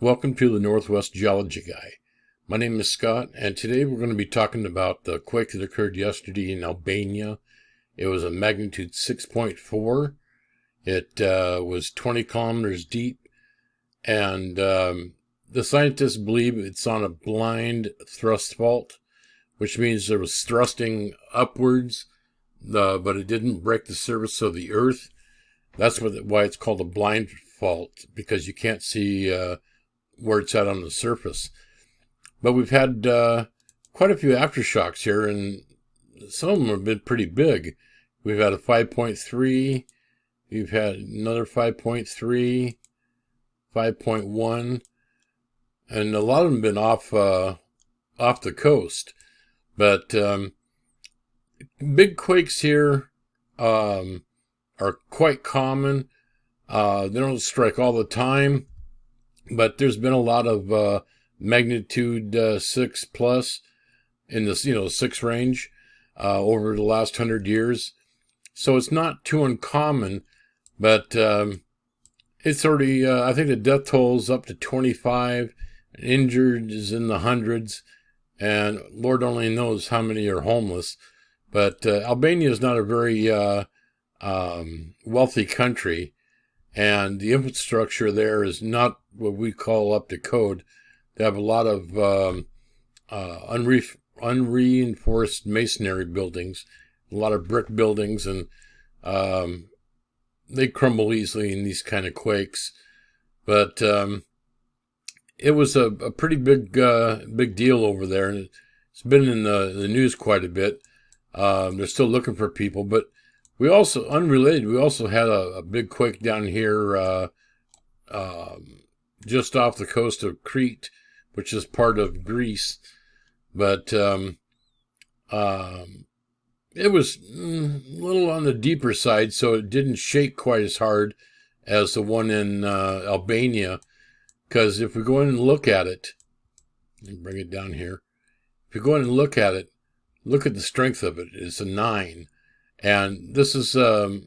Welcome to the Northwest Geology Guy. My name is Scott, and today we're going to be talking about the quake that occurred yesterday in Albania. It was a magnitude 6.4. It was 20 kilometers deep, and the scientists believe it's on a blind thrust fault, which means there was thrusting upwards, but it didn't break the surface of the Earth. That's why it's called a blind fault, because you can't see where it's at on the surface. But we've had quite a few aftershocks here, and some of them have been pretty big. We've had a 5.3, we've had another 5.3, 5.1, and a lot of them have been off the coast. But big quakes here are quite common. They don't strike all the time, but there's been a lot of magnitude 6 plus in this, 6 range over the last 100 years. So it's not too uncommon, but it's already, I think the death toll is up to 25, injured is in the hundreds, and Lord only knows how many are homeless. But Albania is not a very wealthy country, and the infrastructure there is not what we call up to code. They have a lot of unreinforced masonry buildings, a lot of brick buildings, and they crumble easily in these kind of quakes. But it was a pretty big deal over there, and it's been in the news quite a bit. They're still looking for people, but we also, unrelated, we also had a big quake down here just off the coast of Crete, which is part of Greece. But it was a little on the deeper side, so it didn't shake quite as hard as the one in Albania. Because if we go in and look at it, let me bring it down here. If you go in and look at it, look at the strength of it. It's a 9. And this is, well,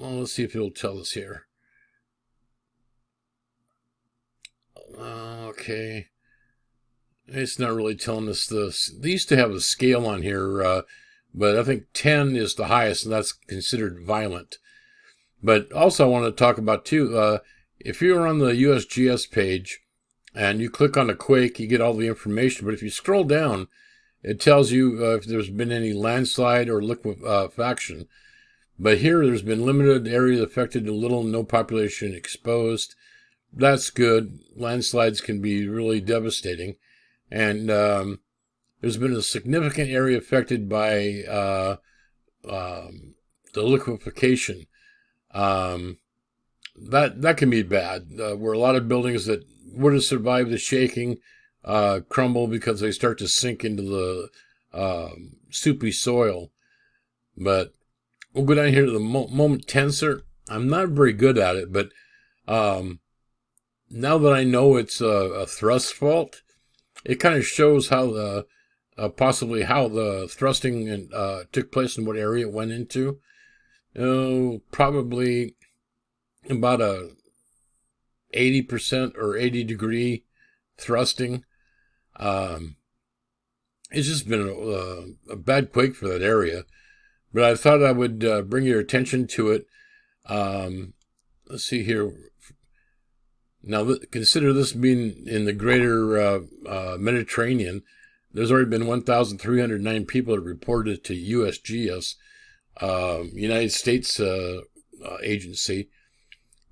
let's see if it'll tell us here. Okay. It's not really telling us this. They used to have a scale on here, but I think 10 is the highest, and that's considered violent. But also I want to talk about, too, if you're on the USGS page and you click on a quake, you get all the information. But if you scroll down, it tells you if there's been any landslide or liquefaction. But here, there's been limited area affected, little, no population exposed. That's good. Landslides can be really devastating. And there's been a significant area affected by the liquefaction. That can be bad, where a lot of buildings that would have survived the shaking crumble because they start to sink into the soupy soil. But we'll go down here to the moment tensor. I'm not very good at it, but now that I know it's a thrust fault, it kind of shows how possibly how the thrusting took place and what area it went into. Probably about a 80% or 80 degree thrusting. It's just been a bad quake for that area, but I thought I would bring your attention to it. Let's see here. Now, consider this being in the greater Mediterranean. There's already been 1,309 people that reported to USGS, United States agency.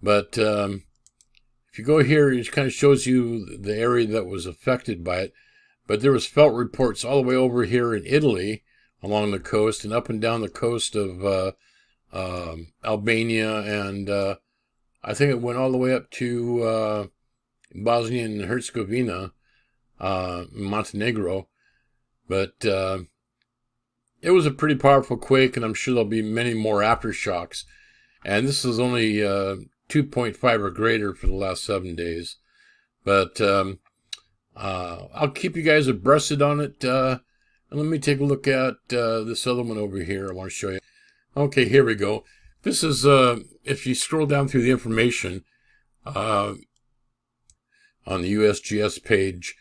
But if you go here, it kind of shows you the area that was affected by it. But there was felt reports all the way over here in Italy along the coast and up and down the coast of Albania, and I think it went all the way up to Bosnia and Herzegovina, Montenegro. But it was a pretty powerful quake, and I'm sure there'll be many more aftershocks. And this is only 2.5 or greater for the last 7 days. But I'll keep you guys abreasted on it. And let me take a look at this other one over here I want to show you. Okay, here we go. This is, if you scroll down through the information, on the USGS page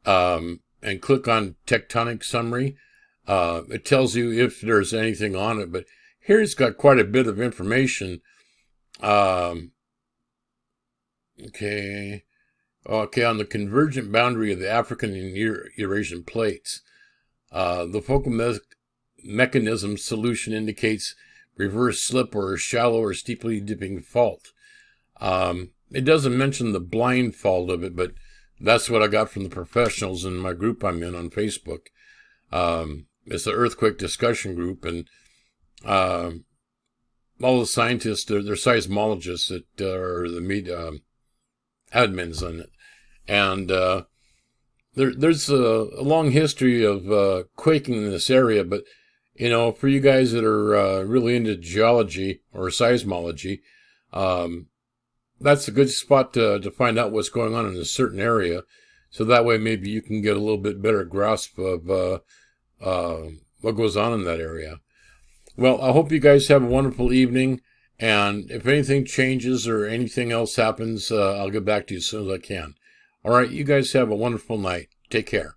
and click on tectonic summary. It tells you if there's anything on it, but here it's got quite a bit of information. Okay, on the convergent boundary of the African and Eurasian plates. The focal mechanism solution indicates reverse slip or a shallow or steeply dipping fault. It doesn't mention the blind fault of it, but that's what I got from the professionals in my group I'm in on Facebook. It's an earthquake discussion group, and all the scientists, they're seismologists that are the admins on it. And there's a long history of quaking in this area, but for you guys that are really into geology or seismology, that's a good spot to find out what's going on in a certain area. So that way maybe you can get a little bit better grasp of what goes on in that area. Well, I hope you guys have a wonderful evening. And if anything changes or anything else happens, I'll get back to you as soon as I can. All right, you guys have a wonderful night. Take care.